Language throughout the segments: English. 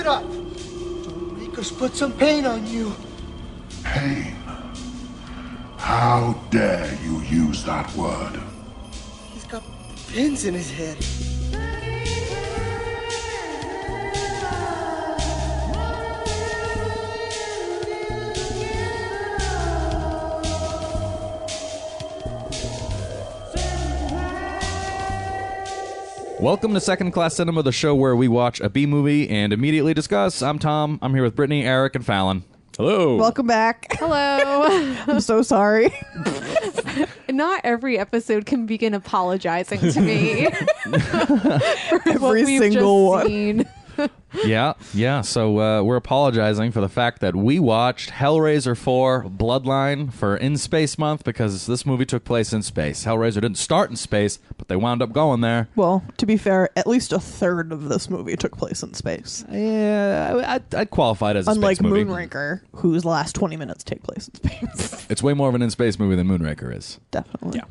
it up. Don't make us put some pain on you. Pain? How dare you use that word? He's got pins in his head. Welcome to Second Class Cinema, the show where we watch a B movie and immediately discuss. I'm Tom. I'm here with Brittany, Eric, and Fallon. Hello. Welcome back. Hello. I'm so sorry. Not every episode can begin apologizing to me. Every single one. Seen. Yeah. So we're apologizing for the fact that we watched Hellraiser IV Bloodline for In Space Month because this movie took place in space. Hellraiser didn't start in space, but they wound up going there. Well, to be fair, at least a third of this movie took place in space. Yeah, I'd qualify it as a Unlike space movie. Moonraker, whose last 20 minutes take place in space. It's way more of an in-space movie than Moonraker is. Definitely. Yeah.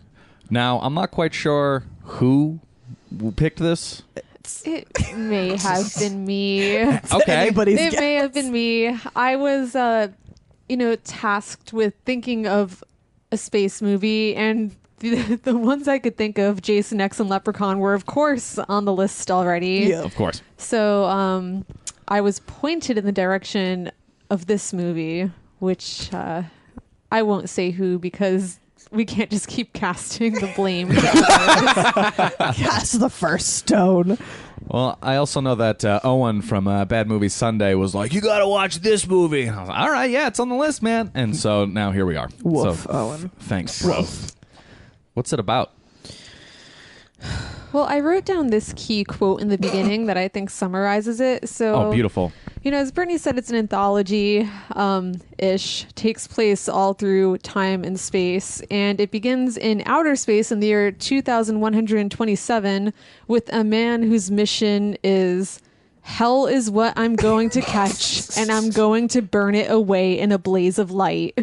Now, I'm not quite sure who picked this. It may have been me. Okay. Anybody's It guess. may have been me. I was, tasked with thinking of a space movie, and the ones I could think of, Jason X and Leprechaun, were of course on the list already. Yeah. Of course. So I was pointed in the direction of this movie, which I won't say who because we can't just keep casting the blame. Cast the first stone. Well, I also know that Owen from Bad Movie Sunday was like, you gotta watch this movie. And I was like, all right, yeah, it's on the list, man. And so now here we are. Woof, So, Owen. thanks. Woof. What's it about? Well, I wrote down this key quote in the beginning that I think summarizes it. So, Oh, beautiful. As Brittany said, it's an anthology ish, takes place all through time and space, and it begins in outer space in the year 2127 with a man whose mission is hell is what I'm going to catch, and I'm going to burn it away in a blaze of light.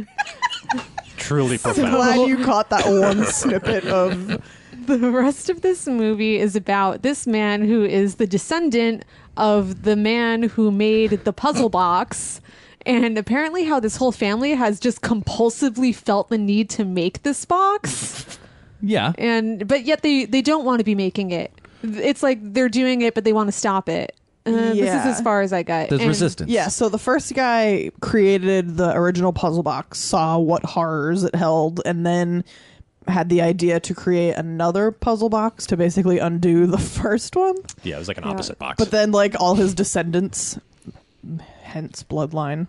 Truly I'm profound. glad you caught that one snippet of... The rest of this movie is about this man who is the descendant of the man who made the puzzle box, and apparently how this whole family has just compulsively felt the need to make this box, Yeah. but yet they don't want to be making it. It's like they're doing it, but they want to stop it. This is Yeah. as far as I got. There's And- resistance. Yeah, so the first guy created the original puzzle box, saw what horrors it held, and then had the idea to create another puzzle box to basically undo the first one. Yeah, it was like an opposite box. But then, all his descendants, hence Bloodline,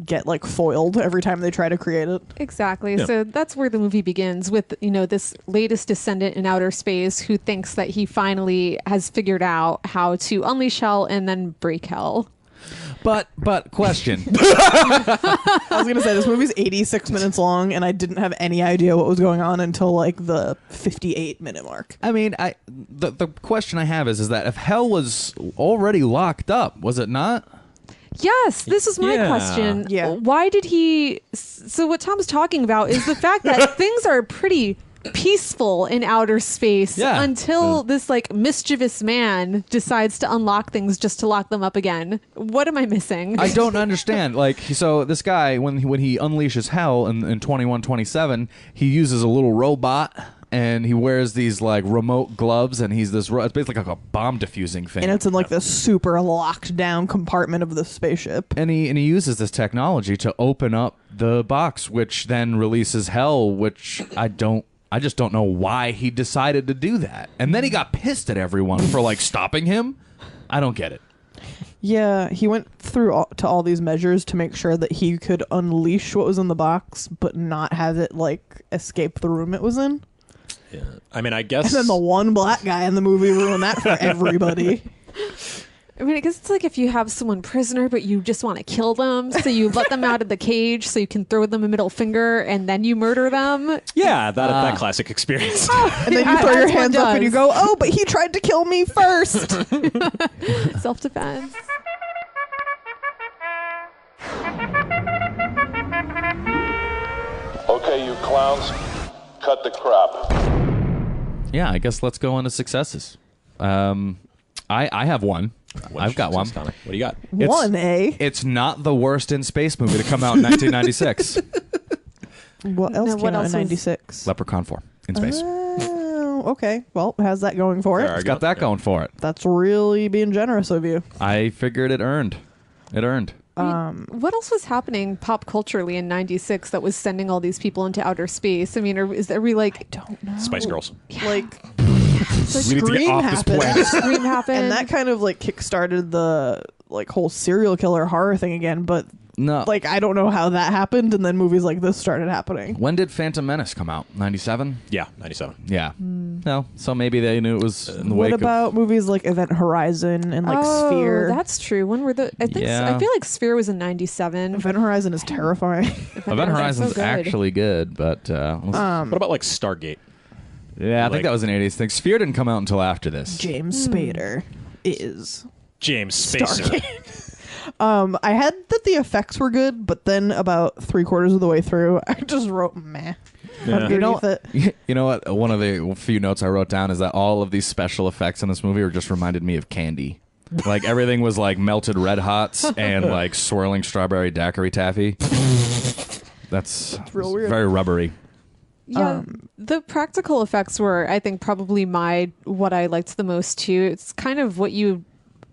get, foiled every time they try to create it. Exactly. Yeah. So that's where the movie begins with, this latest descendant in outer space who thinks that he finally has figured out how to unleash hell and then break hell. But question. I was going to say, this movie's 86 minutes long, and I didn't have any idea what was going on until, the 58-minute mark. I mean, the question I have is that if hell was already locked up, was it not? Yes, this is my Yeah. question. Yeah. Why did he... So what Tom's talking about is the fact that things are pretty peaceful in outer space until this mischievous man decides to unlock things just to lock them up again. What am I missing? I don't understand. So this guy, when he unleashes hell in 2127, he uses a little robot and he wears these remote gloves, and he's it's basically like a bomb diffusing thing. And it's in, this super locked down compartment of the spaceship. And he uses this technology to open up the box, which then releases hell, which I just don't know why he decided to do that. And then he got pissed at everyone for stopping him. I don't get it. Yeah, he went through to all these measures to make sure that he could unleash what was in the box, but not have it, escape the room it was in. Yeah. I mean, I guess... And then the one black guy in the movie ruined that for everybody. I mean, I guess it's like if you have someone prisoner, but you just want to kill them, so you let them out of the cage so you can throw them a middle finger, and then you murder them. Yeah, that classic experience. And then you throw your hands up and you go, oh, but he tried to kill me first. Self-defense. Okay, you clowns, cut the crap. Yeah, I guess let's go on to successes. I have one. I've got one. What do you got? One A. It's not the worst in space movie to come out in 1996. What else came out in '96? Leprechaun 4 in space. Oh, okay. Well, it has that going for it. It's got that going for it. That's really being generous of you. I figured it earned. It earned. What else was happening pop culturally in '96 that was sending all these people into outer space? I mean, are we like? I don't know. Spice Girls. Like, We need to get off this planet. Scream happened, and that kind of like kickstarted the like whole serial killer horror thing again. But No. like, I don't know how that happened, and then movies like this started happening. When did Phantom Menace come out? 97? Yeah, 97. Yeah. No. So maybe they knew it was in the What wake about movies like Event Horizon and like Sphere? That's true. When were the? I think Yeah. I feel like Sphere was in '97. Event Horizon is terrifying. Event Horizon's actually good, but What about like Stargate? yeah, I think like- that was an 80s thing. Sphere didn't come out until after this. James Spader is James Spacer. Stargate. I had that the effects were good, but then about 3/4 of the way through, I just wrote meh. Yeah. You know, Underneath it. you know what? One of the few notes I wrote down is that all of these special effects in this movie were just reminded me of candy. Like everything was like melted Red Hots and like swirling strawberry daiquiri taffy. That's real weird. very rubbery. Yeah, the practical effects were, I think, probably what I liked the most too. It's kind of what you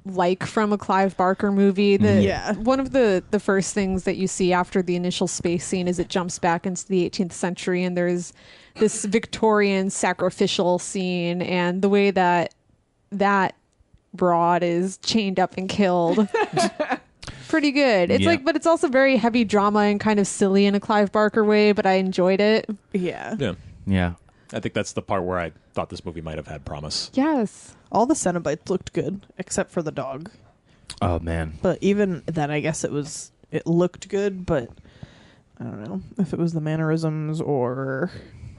like from a Clive Barker movie. Yeah. One of the first things that you see after the initial space scene is it jumps back into the 18th century, and there's this Victorian sacrificial scene, and the way that broad is chained up and killed. Pretty good. It's Yeah. like, but it's also very heavy drama and kind of silly in a Clive Barker way, but I enjoyed it. Yeah. Yeah. Yeah. I think that's the part where I thought this movie might have had promise. Yes. All the Cenobites looked good, except for the dog. Oh man. But even then, I guess it looked good, but I don't know if it was the mannerisms or...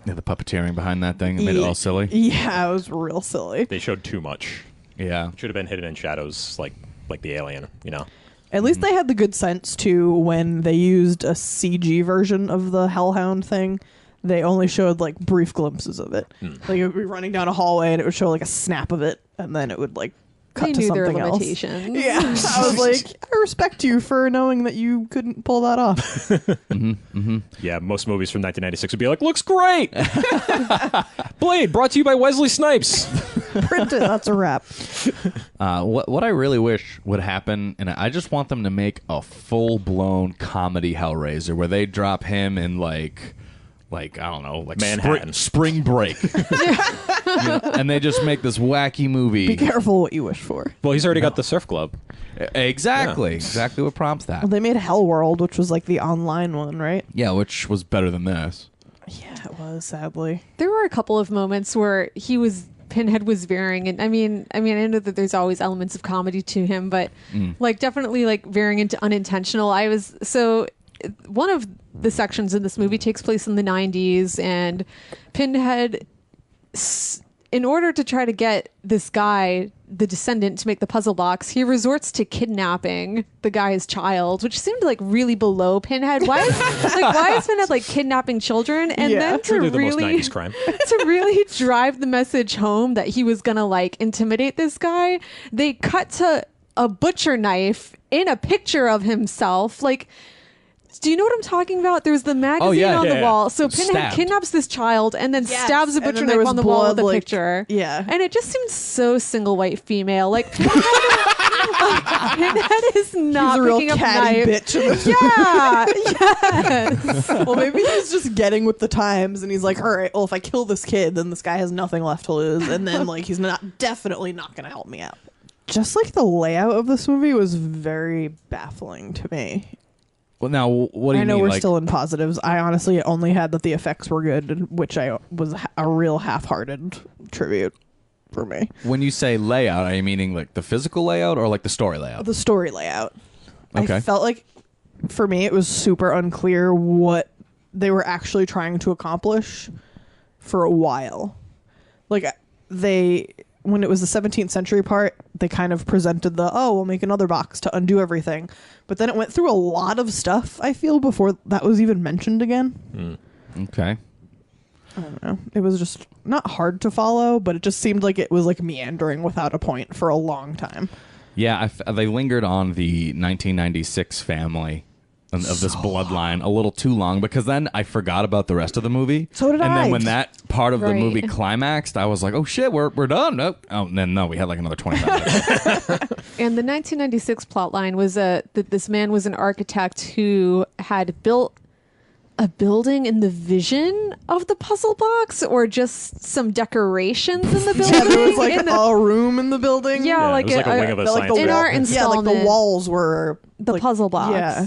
Yeah, the puppeteering behind that thing made it all silly. Yeah, it was real silly. They showed too much. Yeah. Should have been hidden in shadows like the alien, you know. At least they had the good sense, too, when they used a CG version of the Hellhound thing. They only showed, like, brief glimpses of it. Like, it would be running down a hallway, and it would show, like, a snap of it, and then it would, like, cut They to knew something their else. limitations. Yeah. I was like, I respect you for knowing that you couldn't pull that off. Yeah, most movies from 1996 would be like, looks great! Blade, brought to you by Wesley Snipes. Print it. That's a wrap. What I really wish would happen, and I just want them to make a full blown comedy Hellraiser where they drop him in like I don't know, like Manhattan. spring break, You know, and they just make this wacky movie. Be careful what you wish for. Well, he's already got the Surf Club. Exactly what prompts that. They made Hellworld, which was, like, the online one, right? Yeah, which was better than this. Yeah, it was, sadly. There were a couple of moments where Pinhead was veering, and I mean, I know that there's always elements of comedy to him, but like definitely like veering into unintentional. One of the sections in this movie takes place in the 90s, and Pinhead, in order to try to get this guy, the descendant, to make the puzzle box, he resorts to kidnapping the guy's child, which seemed like really below Pinhead. Why is Pinhead like kidnapping children? And Yeah. then Truly to the most really 90s crime. to really drive the message home that he was gonna like intimidate this guy, they cut to a butcher knife in a picture of himself. Like, do you know what I'm talking about? There's the magazine on the wall. So Pinhead Stabbed. kidnaps this child and then Yes. stabs a And then butcher there knife was on the wall of the blood, like- picture. yeah. And it just seems so single white female. Like Pinhead is not He's a real picking up a catty knife. bitch. In this Yeah, yes. well, maybe he's just getting with the times, and he's like, all right, well, if I kill this kid, then this guy has nothing left to lose, and then, like, he's definitely not going to help me out. Just, like, the layout of this movie was very baffling to me. Well, now what do you I know mean? we're Like, still in positives. I honestly only had that the effects were good, which I was a real half-hearted tribute for me. when you say layout, are you meaning like the physical layout or like the story layout? The story layout. Okay. I felt like, for me, it was super unclear what they were actually trying to accomplish for a while. Like, when it was the 17th century part, they kind of presented we'll make another box to undo everything. But then it went through a lot of stuff, I feel, before that was even mentioned again. Okay. I don't know. It was just not hard to follow, but it just seemed like it was like meandering without a point for a long time. Yeah, they lingered on the 1996 family of this bloodline a little too long, because then I forgot about the rest of the movie. So did and I. then when that part of the Right. movie climaxed, I was like, oh shit, we're done. Nope. Oh, no, we had like another 25 minutes. And the 1996 plotline was that this man was an architect who had built a building in the vision of the puzzle box, or just some decorations in the building. Yeah, there was like In the- a room in the building. yeah, it like was like a wing of a like science the in fair. our Yeah, like installment, the walls were the like, puzzle box. Yeah,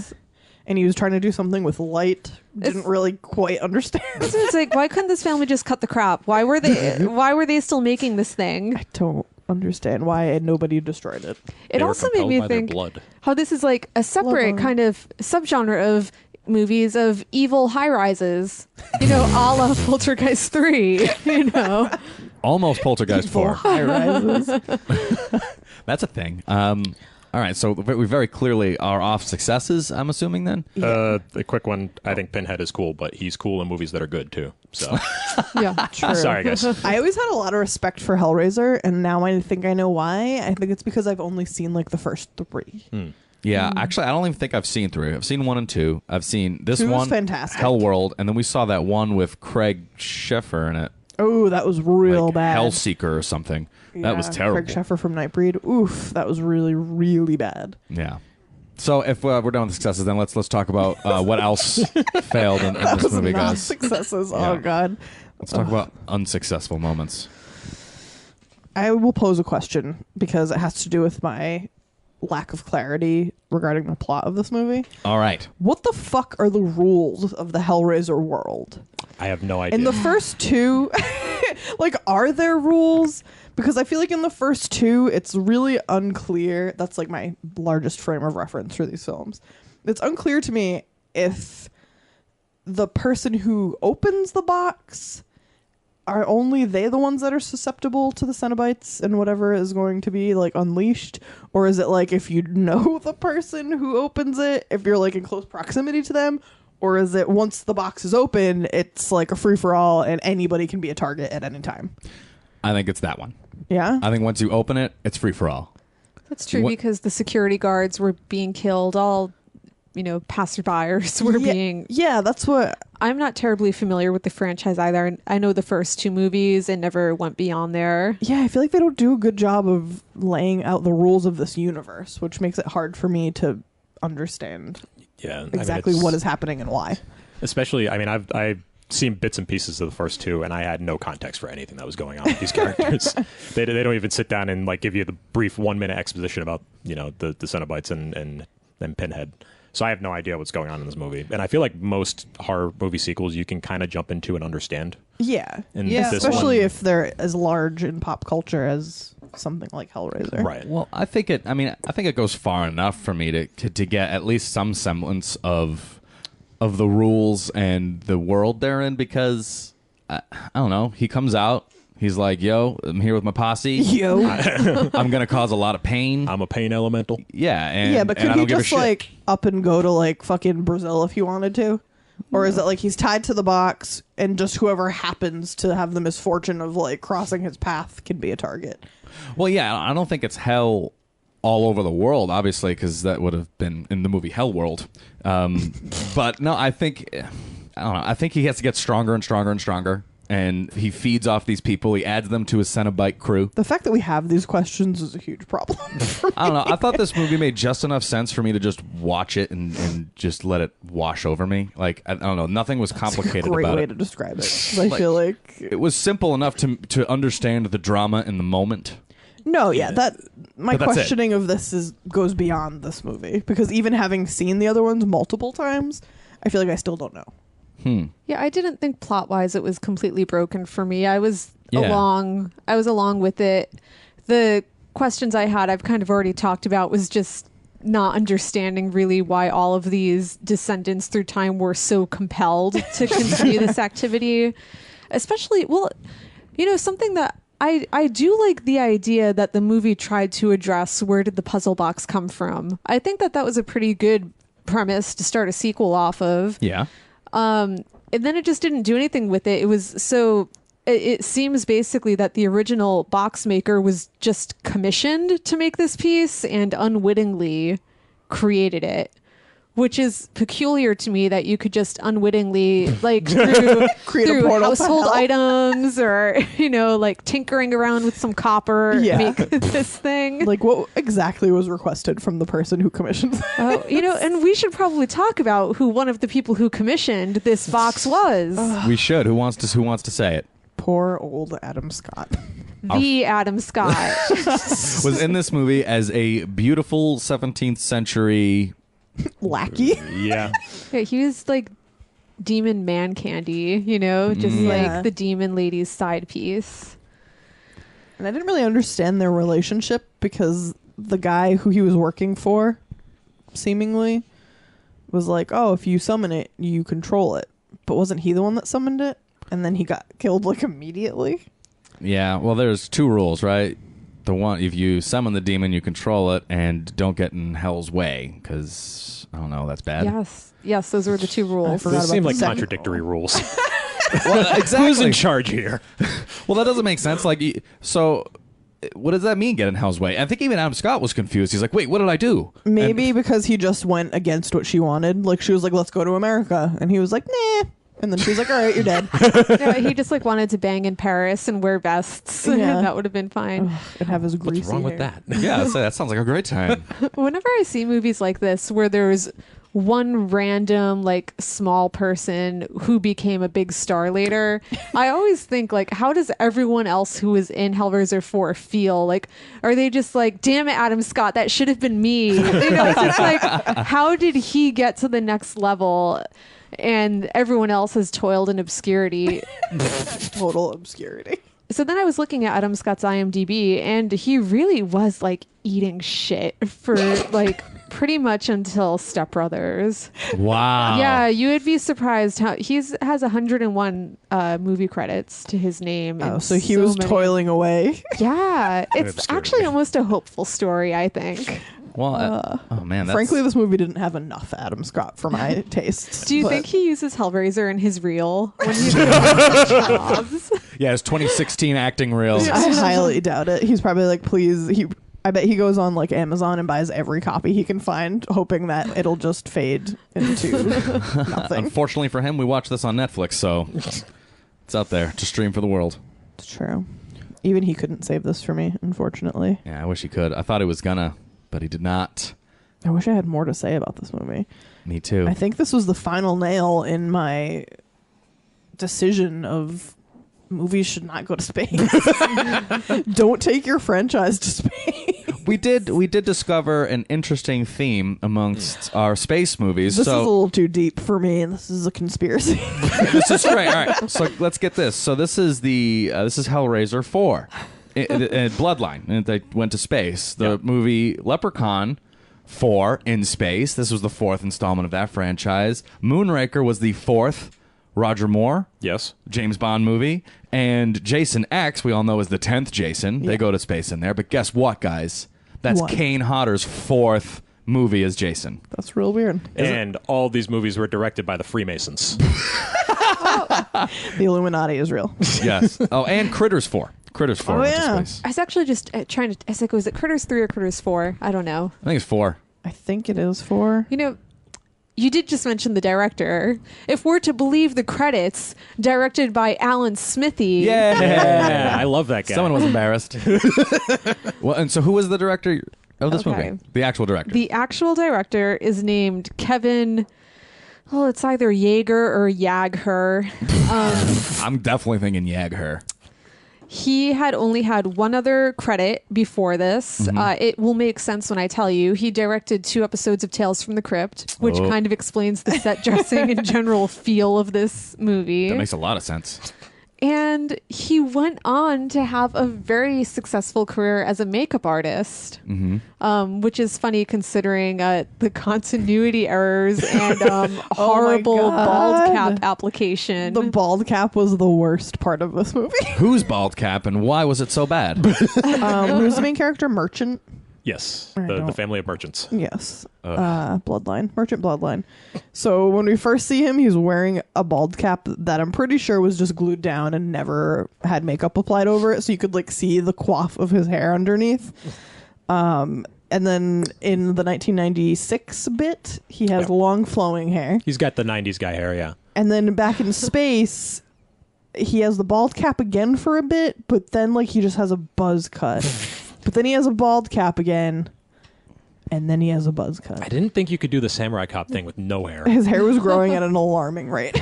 and he was trying to do something with light. Didn't really quite understand. So it's like, why couldn't this family just cut the crap? Why were they still making this thing? I don't understand why nobody destroyed it. It They were also made compelled me by their think blood. how this is like a separate Bloodline. kind of subgenre of movies of evil high rises, a la Poltergeist 3, Almost Poltergeist 4. High rises. That's a thing. All right, so we very clearly are off successes, I'm assuming, then? A quick one. I think Pinhead is cool, but he's cool in movies that are good too. So Yeah. True. sorry, guys. I always had a lot of respect for Hellraiser, and now I think I know why. I think it's because I've only seen like the first 3. Yeah, actually, I don't even think I've seen 3. I've seen 1 and 2. I've seen this 2 was one, fantastic. Hellworld, and then we saw that one with Craig Sheffer in it. Oh, that was real like bad. Hellseeker or something. That was Yeah, terrible. Craig Sheffer from Nightbreed. Oof, that was really, really bad. Yeah. So if we're done with successes, then let's talk about what else failed in That this was movie, not guys. successes. Yeah. Oh God. Let's talk about unsuccessful moments. I will pose a question because it has to do with my lack of clarity regarding the plot of this movie. All right. What the fuck are the rules of the Hellraiser world? I have no idea. In the first 2, like, are there rules? Because I feel like in the first 2, it's really unclear. That's like my largest frame of reference for these films. It's unclear to me if the person who opens the box are only they the ones that are susceptible to the Cenobites and whatever is going to be like unleashed, or is it like if you know the person who opens it, if you're like in close proximity to them, or is it once the box is open, it's like a free for all and anybody can be a target at any time? I think it's that one. Yeah. I think once you open it, it's free for all. That's true, What- because the security guards were being killed. All, passerbyers were being... Yeah, that's what. I'm not terribly familiar with the franchise either. And I know the first 2 movies and never went beyond there. Yeah, I feel like they don't do a good job of laying out the rules of this universe, which makes it hard for me to understand yeah, exactly what is happening and why. Especially, I've seen bits and pieces of the first 2, and I had no context for anything that was going on with these characters. They don't even sit down and like give you the brief 1-minute exposition about the Cenobites and Pinhead. So I have no idea what's going on in this movie. And I feel like most horror movie sequels you can kind of jump into and understand. Yeah. And Yeah, this especially one- if they're as large in pop culture as something like Hellraiser. Right. Well, I think it goes far enough for me to get at least some semblance of the rules and the world they're in, because I don't know. He comes out. He's like, yo, I'm here with my posse. Yo. I'm going to cause a lot of pain. I'm a pain elemental. Yeah. And, Yeah, but and could I he don't give a just shit. like up and go to like fucking Brazil if he wanted to? Or is it like he's tied to the box and just whoever happens to have the misfortune of like crossing his path can be a target? Well, yeah, I don't think it's hell all over the world, obviously, because that would have been in the movie Hellworld. But no, I don't know. I think he has to get stronger and stronger and stronger. And he feeds off these people. He adds them to his Cenobite crew. The fact that we have these questions is a huge problem. I don't know. I thought this movie made just enough sense for me to just watch it and just let it wash over me. Like, I don't know. Nothing was complicated Great about way it. to describe it. 'Cause I feel like It was simple enough to understand the drama in the moment. no, yeah, that my But that's it. questioning of this goes beyond this movie, because even having seen the other ones multiple times, I feel like I still don't know. Yeah, I didn't think plot-wise it was completely broken for me. I was Yeah. along with it. The questions I had, I've kind of already talked about, was just not understanding really why all of these descendants through time were so compelled to continue this activity. Especially, something that I do like the idea that the movie tried to address, where did the puzzle box come from? I think that was a pretty good premise to start a sequel off of. Yeah. And then it just didn't do anything with it. It was so it seems basically that the original box maker was just commissioned to make this piece and unwittingly created it, which is peculiar to me that you could just unwittingly, like through household items or, like tinkering around with some copper, make this thing. Like, what exactly was requested from the person who commissioned that? And we should probably talk about who one of the people who commissioned this box was. We should. Who wants to say it? Poor old Adam Scott. The Adam Scott was in this movie as a beautiful 17th century lackey. Yeah. He was like demon man candy, just like the demon lady's side piece. And I didn't really understand their relationship because the guy who he was working for seemingly was like, oh, if you summon it, you control it. But wasn't he the one that summoned it? And then he got killed like immediately? Yeah, well, there's two rules, right? The one, if you summon the demon, you control it, and don't get in hell's way, because, I don't know, that's bad. Yes, those were the two rules. Those seem like contradictory rules. Well, exactly. Who's in charge here? Well, that doesn't make sense. Like, so what does that mean, get in hell's way? I think even Adam Scott was confused. He's like, wait, what did I do? Maybe because he just went against what she wanted. Like, she was like, let's go to America. And he was like, nah. And then she was like, all right, you're dead. Yeah, he just like wanted to bang in Paris and wear vests. Yeah. That would have been fine. And have his greasy What's wrong with hair. that? Yeah, so that sounds like a great time. Whenever I see movies like this where there's one random like small person who became a big star later, I always think like, how does everyone else who was in Hellraiser 4 feel? Like, are they just like, damn it, Adam Scott, that should have been me? It's just like, how did he get to the next level? And everyone else has toiled in obscurity. Total obscurity. So then I was looking at Adam Scott's IMDb, and he really was like eating shit for like pretty much until Step Brothers. Wow. Yeah, you would be surprised how has 101 movie credits to his name. Oh, so he was toiling away. Yeah, it's obscurity. actually almost a hopeful story, I think. Well, oh man, that's... Frankly, this movie didn't have enough Adam Scott for my tastes. Do you think he uses Hellraiser in his reel when he's jobs? Yeah, his 2016 acting reels. I highly doubt it. He's probably like, please. I bet he goes on like Amazon and buys every copy he can find, hoping that it'll just fade into nothing. Unfortunately for him, we watch this on Netflix, so it's out there to stream for the world. It's true. Even he couldn't save this for me, unfortunately. Yeah, I wish he could. I thought he was gonna, but he did not. I wish I had more to say about this movie. Me too. I think this was the final nail in my decision of movies should not go to space. Don't take your franchise to space. We did discover an interesting theme amongst our space movies. This is a little too deep for me, and this is a conspiracy. This is great. All right, so let's get this. So this is Hellraiser IV, Bloodline, and they went to space. The movie Leprechaun 4 in space. This was the fourth installment of that franchise. Moonraker was the fourth Roger Moore James Bond movie. And Jason X, we all know, is the 10th Jason. They go to space in there. But guess what, guys? That's Kane Hodder's fourth movie as Jason. That's real weird. And all these movies were directed by the Freemasons. The Illuminati is real. Yes. Oh, and Critters 4. Critters 4 went to space. I was actually just trying to... I was like, was it Critters 3 or Critters 4? I don't know. I think it's 4. I think it is 4. You know, you did just mention the director. If we're to believe the credits, directed by Alan Smithy. Yeah, I love that guy. Someone was embarrassed. Well, and so who was the director of this movie? The actual director. The actual director is named Kevin... Well, it's either Yeager or Yagher. I'm definitely thinking Yagher. He had only had one other credit before this. It will make sense when I tell you. He directed 2 episodes of Tales from the Crypt, which kind of explains the set dressing and general feel of this movie. That makes a lot of sense. And he went on to have a very successful career as a makeup artist, which is funny considering the continuity errors and horrible bald cap application. The bald cap was the worst part of this movie. Who's bald cap and why was it so bad? Who's the main character? Merchant? Yes, I the don't- family of merchants. Yes. Bloodline. Merchant Bloodline. So when we first see him, he's wearing a bald cap that I'm pretty sure was just glued down and never had makeup applied over it. So you could like see the coif of his hair underneath. And then in the 1996 bit, he has long flowing hair. He's got the 90s guy hair, yeah. And then back in space, he has the bald cap again for a bit, but then like he just has a buzz cut. But then he has a bald cap again, and then he has a buzz cut. I didn't think you could do the samurai cop thing with no hair. His hair was growing at an alarming rate.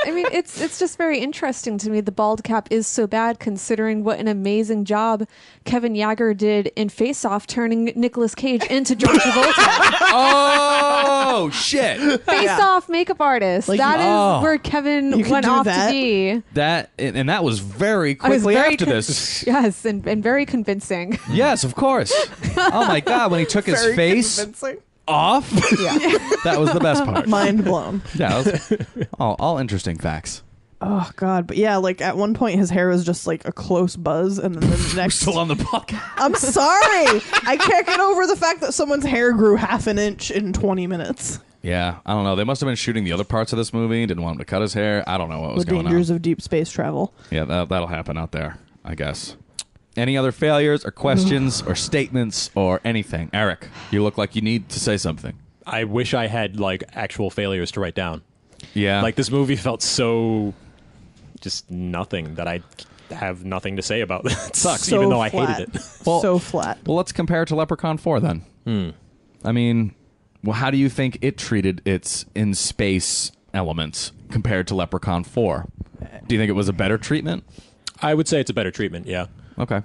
I mean, it's just very interesting to me. The bald cap is so bad, considering what an amazing job Kevin Yeager did in Face Off, turning Nicolas Cage into John Travolta. Oh shit! Face Off makeup artist. Like, That is oh. where Kevin You could went do off that? to be. That was very I was quickly very after this. Yes, and very convincing. Yes, of course. Oh my god, when he took his Very face convincing. off, Yeah. that was the best part. Mind blown. Yeah, that was all interesting facts. Oh god, but yeah, like at one point his hair was just like a close buzz, and then the next. Still on the podcast. I'm sorry, I can't get over the fact that someone's hair grew half an inch in 20 minutes. Yeah, I don't know. They must have been shooting the other parts of this movie. Didn't want him to cut his hair. I don't know what was The going dangers on. of deep space travel. Yeah, that'll happen out there, I guess. Any other failures or questions or statements or anything? Eric, you look like you need to say something. I wish I had like actual failures to write down. Yeah. Like this movie felt so just nothing that I have nothing to say about. It sucks, So even though I flat. hated it. Well- So flat. Well, let's compare it to Leprechaun 4 then. I mean, well, how do you think it treated its in-space elements compared to Leprechaun 4? Do you think it was a better treatment? I would say it's a better treatment, yeah. Okay.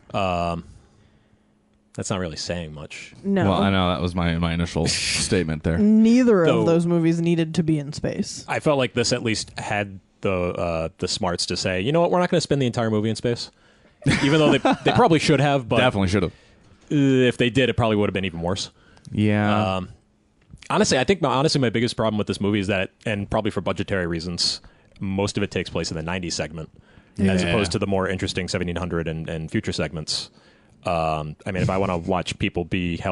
That's not really saying much. No. Well, I know that was my initial statement there. Neither Though- of those movies needed to be in space. I felt like this at least had the smarts to say, you know what, we're not going to spend the entire movie in space. Even though they probably should have, but Definitely should have. if they did, it probably would have been even worse. Yeah. Honestly, I think my biggest problem with this movie is that, and probably for budgetary reasons, most of it takes place in the 90s segment, as Yeah. opposed to the more interesting 1700 and future segments. I mean, if I want to watch people be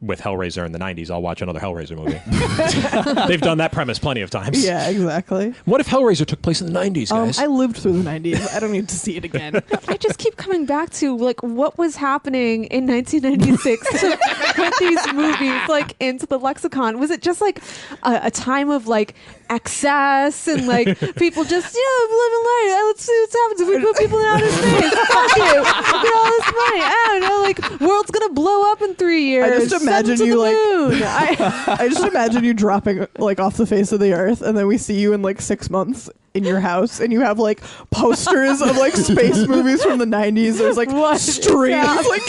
with Hellraiser in the 90s, I'll watch another Hellraiser movie. They've done that premise plenty of times. Yeah, exactly. What if Hellraiser took place in the 90s, guys? I lived through the 90s. I don't need to see it again. I just keep coming back to like what was happening in 1996 to put these movies like into the lexicon. Was it just like a time of like excess and like people just living life? Let's see what's happens if we put people in outer space. Fuck you! Get all this money. I don't know. Like world's gonna blow up in 3 years. I just imagine Send 'em to you the like moon. I just imagine you dropping like off the face of the earth, and then we see you in like 6 months in your house, and you have like posters of like space movies from the 90s. There's like What? strings, Yeah. like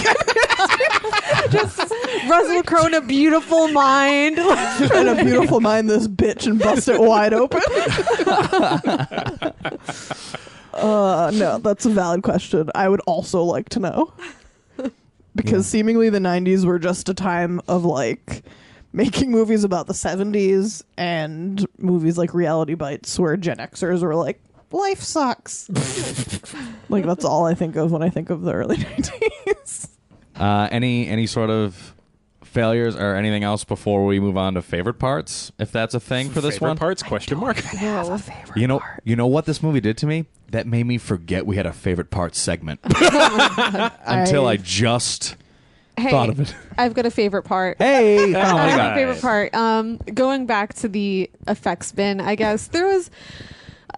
Just Russell Crowe in A Beautiful Mind. and a beautiful mind this bitch and bust it wide open. No, that's a valid question. I would also like to know. Because seemingly the 90s were just a time of like making movies about the 70s and movies like Reality Bites where Gen Xers were like, life sucks. Like that's all I think of when I think of the early 90s. Any sort of failures or anything else before we move on to favorite parts, if that's a thing for this Favorite one? parts? Question mark. You know what this movie did to me? That made me forget we had a favorite parts segment until I just thought of it. I've got a favorite part. Hey, I oh my have god! a favorite part. Going back to the effects bin, I guess there was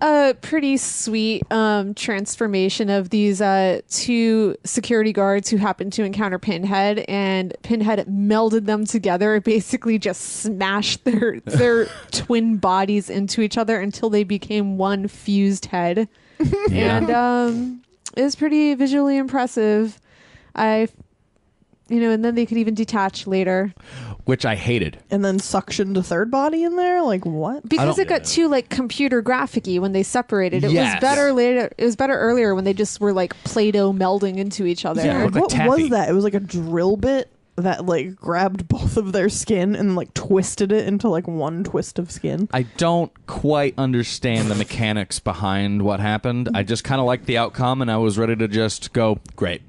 a pretty sweet transformation of these two security guards who happened to encounter Pinhead, and Pinhead melded them together, basically just smashed their twin bodies into each other until they became one fused head. Yeah. And it was pretty visually impressive. And then they could even detach later. Which I hated. And then suctioned a third body in there? Like what? Because it got too like computer graphic-y when they separated. It Yes. was better later. It was better earlier when they just were like Play-Doh melding into each other. Yeah. Like, like what taffy. was that? It was like a drill bit that like grabbed both of their skin and like twisted it into like one twist of skin. I don't quite understand the mechanics behind what happened. I just kind of liked the outcome, and I was ready to just go, great.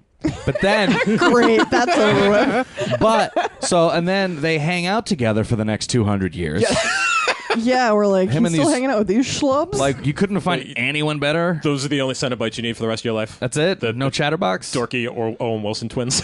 But then, Great, that's over with. and then they hang out together for the next 200 years. Yeah, we're like, Him he's and still these- hanging out with these schlubs? Like, you couldn't find anyone better. Those are the only Cenobites you need for the rest of your life. That's it. No chatterbox. Dorky or Owen Wilson twins.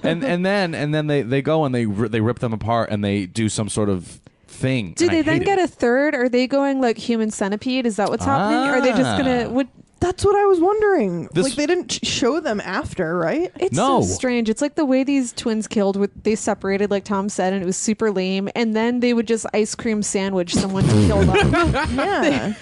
and then they go and they rip them apart and they do some sort of thing. Do and I they then hate get it. a third? Are they going like human centipede? Is that what's happening? Or are they just gonna? That's what I was wondering. This- Like, they didn't show them after, right? It's No. so strange. It's like the way these twins killed. They separated, like Tom said, and it was super lame. And then they would just ice cream sandwich someone to kill them. Yeah.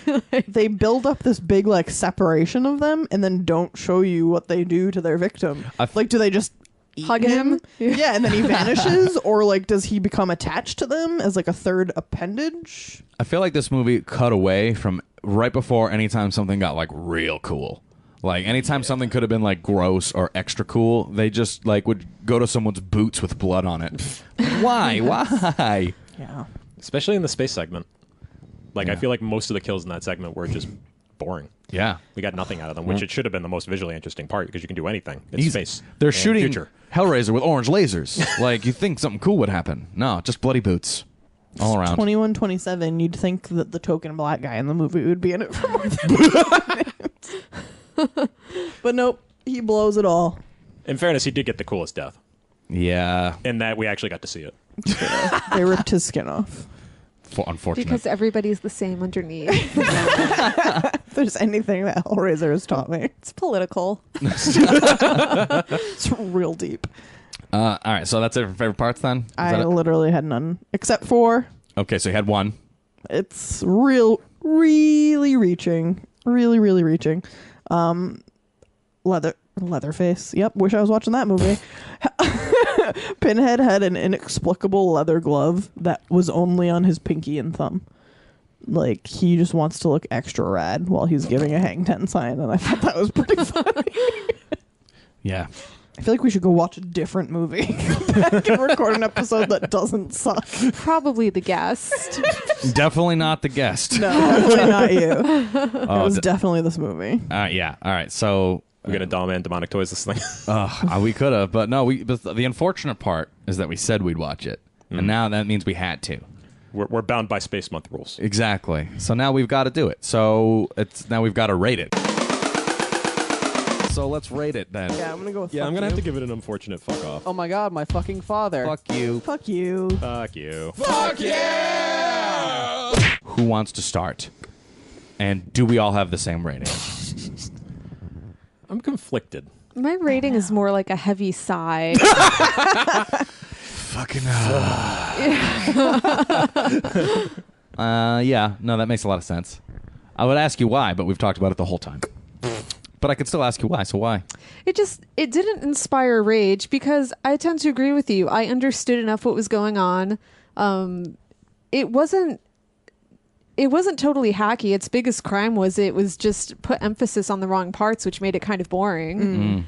They build up this big, like, separation of them and then don't show you what they do to their victim. Like, do they just eat Hug him? Yeah, and then he vanishes? Or, like, does he become attached to them as, like, a third appendage? I feel like this movie cut away from right before anytime something got like real cool. Like anytime something could have been like gross or extra cool, they just like would go to someone's boots with blood on it. Why? Why? Yeah. Especially in the space segment. Like, I feel like most of the kills in that segment were just boring. Yeah. We got nothing out of them, which it should have been the most visually interesting part because you can do anything in Easy. space. They're and shooting future. Hellraiser with orange lasers. Like you think something cool would happen. No, just bloody boots. All around. 21, 27, you'd think that the token black guy in the movie would be in it for more than But nope, he blows it all. In fairness, he did get the coolest death. Yeah. In that we actually got to see it. They ripped his skin off. Unfortunate. Because everybody's the same underneath. If there's anything that Hellraiser has taught me, It's political. it's real deep. All right, so that's it for favorite parts then? Is that I it? literally had none. Except for, Okay, so you had one. it's really reaching. Really reaching. Leatherface. Yep, wish I was watching that movie. Pinhead had an inexplicable leather glove that was only on his pinky and thumb. Like, he just wants to look extra rad while he's giving a hang 10 sign, and I thought that was pretty funny. Yeah. I feel like we should go watch a different movie and record an episode that doesn't suck. Probably the guest. Definitely not the guest. No, definitely not you. It Oh, was definitely this movie. yeah. All right, so We're going to Doll Man Demonic Toys this thing. we could have, but no. But the unfortunate part is that we said we'd watch it, and now that means we had to. We're bound by Space Month rules. Exactly. So now we've got to do it. So now we've got to rate it. So let's rate it then. Yeah, I'm gonna go with Yeah, fuck I'm going to have you. to give it an unfortunate fuck off. Oh my god, my fucking father. Fuck you. Fuck you. Fuck you. Who wants to start? And do we all have the same rating? I'm conflicted. My rating is more like a heavy sigh. Fucking yeah. No, that makes a lot of sense. I would ask you why, but we've talked about it the whole time. But I could still ask you why. So why? It didn't inspire rage because I tend to agree with you. I understood enough what was going on. It wasn't totally hacky. Its biggest crime was it was just put emphasis on the wrong parts, which made it kind of boring.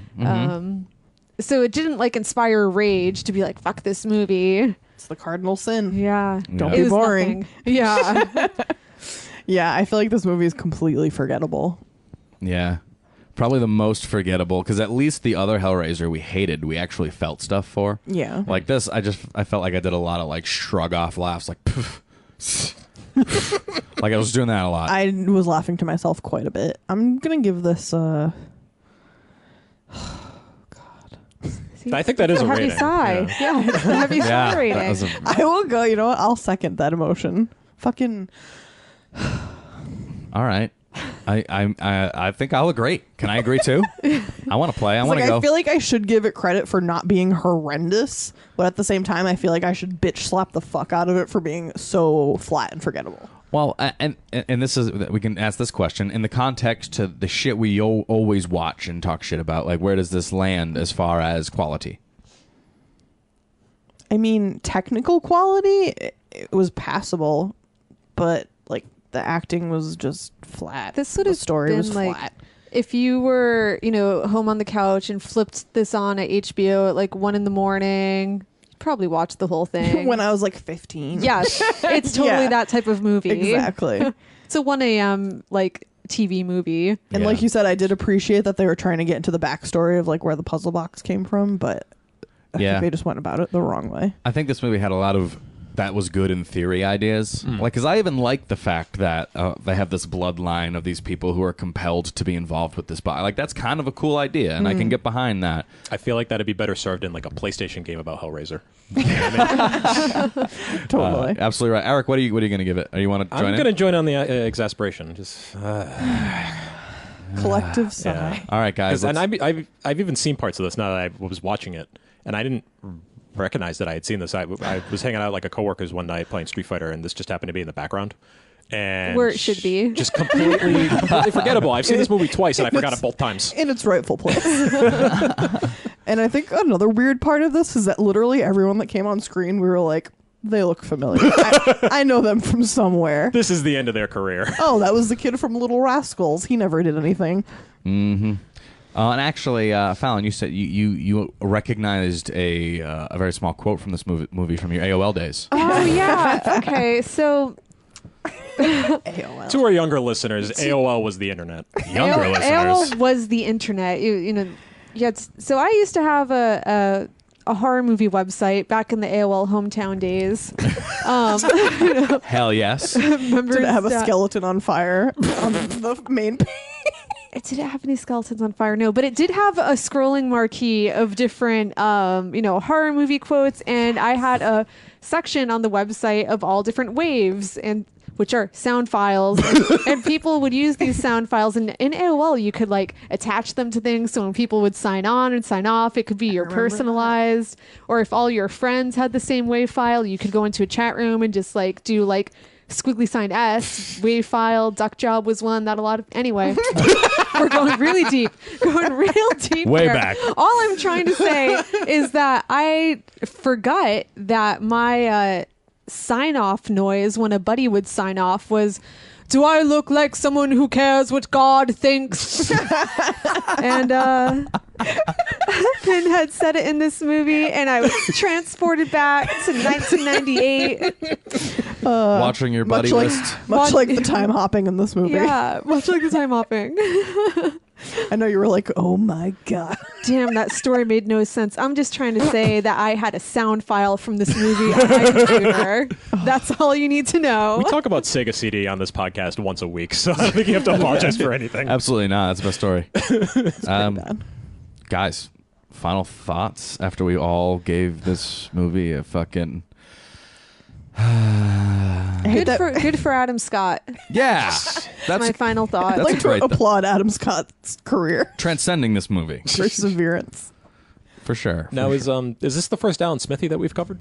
So it didn't like inspire rage to be like, fuck this movie. It's the cardinal sin. Yeah. Don't It be was boring. nothing. Yeah. Yeah, I feel like this movie is completely forgettable. Yeah. Probably the most forgettable, because at least the other Hellraiser we hated, we actually felt stuff for. Yeah. Like this, I felt like I did a lot of like shrug off laughs, like like I was doing that a lot. I was laughing to myself quite a bit. I'm gonna give this See, I think that is a heavy rating. sigh. Yeah, it's a heavy sigh rating. that was a, I will go, you know what? I'll second that emotion. Fucking all right. I think I'll agree. Can I agree too? I want to play. I want to like, go. I feel like I should give it credit for not being horrendous, but at the same time I feel like I should bitch slap the fuck out of it for being so flat and forgettable. Well, and this is, we can ask this question in the context to the shit we always watch and talk shit about. Like, where does this land as far as quality? I mean, technical quality, it was passable, but like the acting was just flat. This would the have story been was like flat. if you were, home on the couch and flipped this on at HBO at like 1 a.m, you'd probably watch the whole thing. When I was like 15. Yes, it's totally Yeah. that type of movie. Exactly. So 1 a.m. like TV movie. And like you said, I did appreciate that they were trying to get into the backstory of like where the puzzle box came from, but I think they just went about it the wrong way. I think this movie had a lot of that was good in theory ideas. Like, because I even like the fact that they have this bloodline of these people who are compelled to be involved with this body. Like, that's kind of a cool idea, and I can get behind that. I feel like that'd be better served in like a PlayStation game about Hellraiser. Totally. Absolutely right. Eric, what are you going to give it? You want to join in? I'm going to join on the exasperation. Just Collective sigh. all right, guys. and I've even seen parts of this now that I was watching it, and I didn't recognize that I had seen this. I was hanging out like a coworker's one night playing Street Fighter, and this just happened to be in the background. And Where it should be. Just completely forgettable. I've seen this movie twice, and I forgot it both times. In its rightful place. And I think another weird part of this is that literally everyone that came on screen, we were like, they look familiar. I know them from somewhere. This is the end of their career. Oh, that was the kid from Little Rascals. He never did anything. Mm-hmm. And actually, Fallon, you said you recognized a very small quote from this movie from your AOL days. Oh, yeah. Okay, so... AOL. To our younger listeners, AOL was the internet. Younger listeners. AOL was the internet. You know, so I used to have a horror movie website back in the AOL hometown days. Hell yes. Did it have a skeleton on fire on the main page? It didn't have any skeletons on fire, no, but it did have a scrolling marquee of different, horror movie quotes, and I had a section on the website of all different waves, and which are sound files, and people would use these sound files, and in AOL you could like attach them to things, so when people would sign on and sign off, it could be your personalized, or if all your friends had the same wave file, you could go into a chat room and just like do like squiggly sign S, wave file, duck job was one that a lot of, anyway, we're going really deep, Way here. back. All I'm trying to say is that I forgot that my sign off noise when a buddy would sign off was, do I look like someone who cares what God thinks? And Pinhead said it in this movie, and I was transported back to 1998. Watching your buddy list. Much like the time hopping in this movie. Yeah, much like the time hopping. I know you were like, oh my God. Damn, that story made no sense. I'm just trying to say that I had a sound file from this movie on my computer. That's all you need to know. We talk about Sega CD on this podcast once a week, so I don't think you have to apologize for anything. Absolutely not. That's the best story. It's pretty bad. Guys, final thoughts after we all gave this movie a fucking... Good for Adam Scott. Yeah. That's my final thought. That's I'd like a great to applaud Adam Scott's career. Transcending this movie. Perseverance. For sure. Now, is this the first Alan Smithy that we've covered?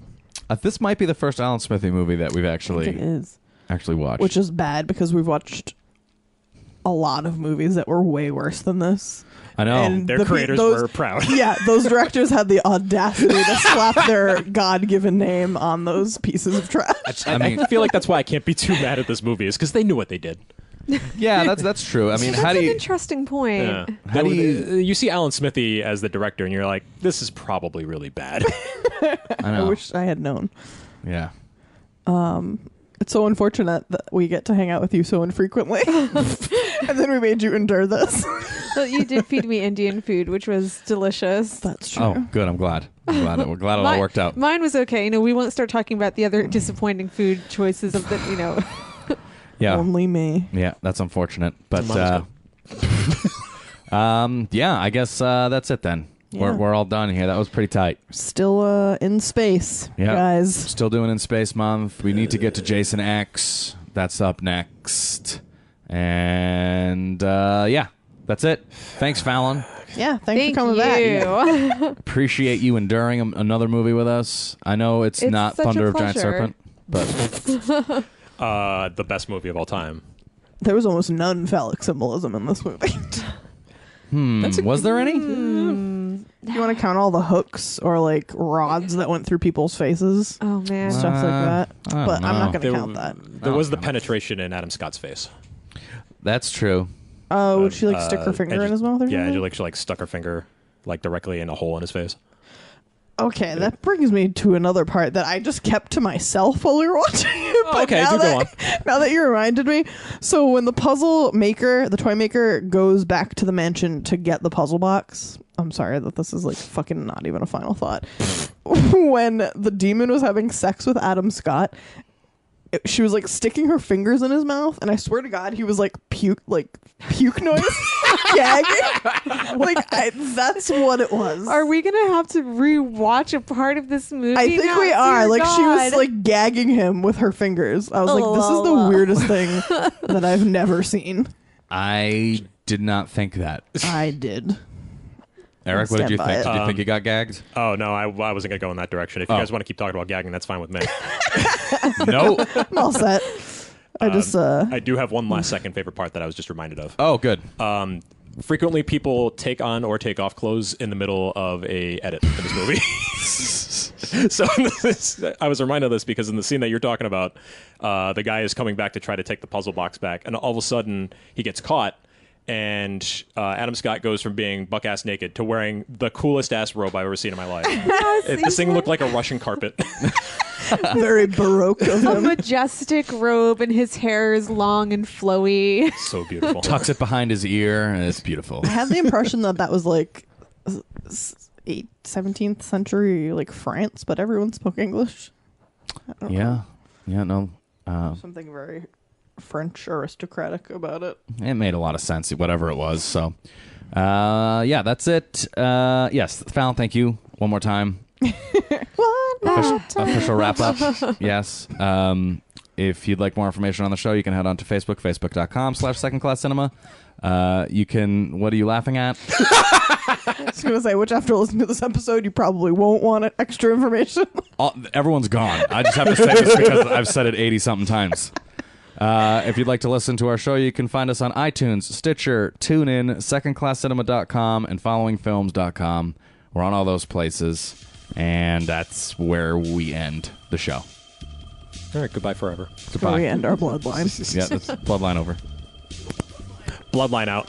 This might be the first Alan Smithy movie that we've I think it is. actually watched. Which is bad because we've watched a lot of movies that were way worse than this. I know. And Their creators were proud. Yeah, those directors had the audacity to slap their God-given name on those pieces of trash. I feel like that's why I can't be too mad at this movie, is because they knew what they did. Yeah, that's true. I mean, That's how do an you... interesting point. Yeah. How do You see Alan Smithy as the director, and you're like, this is probably really bad. I I know. wish I had known. Yeah. It's so unfortunate that we get to hang out with you so infrequently. And then we made you endure this. But you did feed me Indian food, which was delicious. That's true. Oh, good. I'm glad. We're glad it all worked out. Mine was okay. We won't start talking about the other disappointing food choices of the, Yeah. Only me. Yeah, that's unfortunate. But Might yeah, I guess that's it then. Yeah. We're all done here. That was pretty tight. Still in space, Yeah. guys. Still doing In Space Month. We need to get to Jason X. That's up next. And yeah, that's it. Thanks, Fallon. Yeah, thanks Thank for coming back. Appreciate you enduring another movie with us. I know it's not such a Thunder of Giant pleasure. Serpent, but The best movie of all time. There was almost none phallic symbolism in this movie. was there any? You want to count all the hooks or like rods that went through people's faces? oh man. Stuff like that. I don't But I'm not know. going to count that. There was the penetration in Adam Scott's face. That's true. Oh, would she like stick her finger in his mouth or Yeah, something? she like stuck her finger like directly in a hole in his face. Okay, that brings me to another part that I just kept to myself while we were watching it. But okay, now go on. Now that you reminded me. So when the puzzle maker, the toy maker, goes back to the mansion to get the puzzle box, I'm sorry that this is like fucking not even a final thought. When the demon was having sex with Adam Scott, she was like sticking her fingers in his mouth, and I swear to God, he was like puke noise, gagging. That's what it was. Are we gonna have to rewatch a part of this movie? I think now? we are. Dear Like she was God. like gagging him with her fingers. I was like, this is the weirdest thing that I've never seen. I did not think that. I did. Eric, what did you Stand by think? it. Did you think he got gagged? Oh no, I wasn't gonna go in that direction. If you guys want to keep talking about gagging, that's fine with me. No. I'm all set. I just I do have one last second favorite part that I was just reminded of. Oh, good. Frequently, people take on or take off clothes in the middle of a edit in this movie. So I was reminded of this because in the scene that you're talking about, the guy is coming back to try to take the puzzle box back, and all of a sudden he gets caught. And Adam Scott goes from being buck-ass naked to wearing the coolest-ass robe I've ever seen in my life. This thing looked like a Russian carpet. very baroque of a him. majestic robe, and his hair is long and flowy. So beautiful. Tucks it behind his ear, and it's beautiful. I had the impression that was like 17th century like France, but everyone spoke English. I don't know. Yeah, no. Something very French aristocratic about it. It made a lot of sense, whatever it was. So, yeah, that's it. Yes, Fallon, thank you one more time. Official wrap up. Yes. If you'd like more information on the show, you can head on to Facebook, facebook.com/secondclasscinema. You can. What are you laughing at? I was going to say, which after listening to this episode, you probably won't want extra information. Everyone's gone. I just have to say this because I've said it 80-something times. If you'd like to listen to our show, you can find us on iTunes, Stitcher, TuneIn, secondclasscinema.com, and followingfilms.com. We're on all those places, and that's where we end the show. All right, goodbye forever. Goodbye. We end our bloodline. Yeah, that's Bloodline over. Bloodline out.